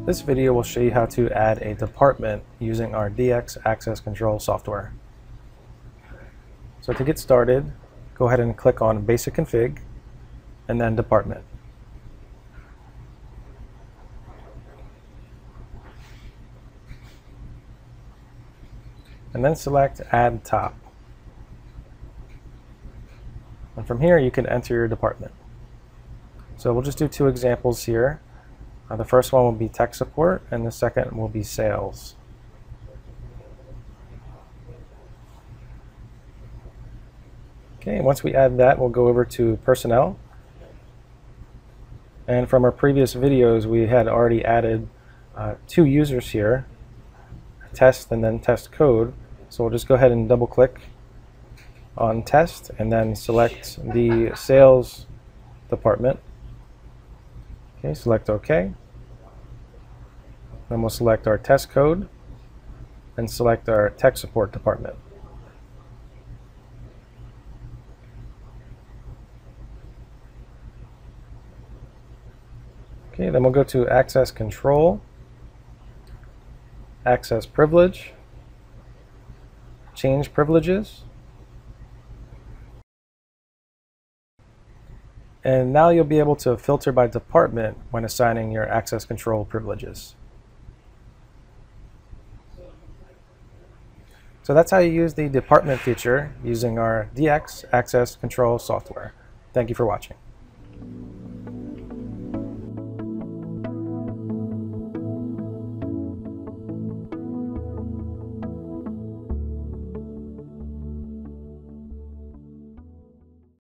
This video will show you how to add a department using our DX Access Control software. So to get started, go ahead and click on Basic Config and then Department. And then select Add Top. And from here you can enter your department. So we'll just do two examples here. The first one will be tech support and the second will be sales. Okay, once we add that, we'll go over to personnel. And from our previous videos, we had already added two users here, test and then test code. So we'll just go ahead and double click on test and then select the sales department. Okay, select OK. Then we'll select our test code and select our tech support department. Okay, then we'll go to access control, access privilege, change privileges. And now you'll be able to filter by department when assigning your access control privileges. So that's how you use the department feature using our DX Access Control software. Thank you for watching.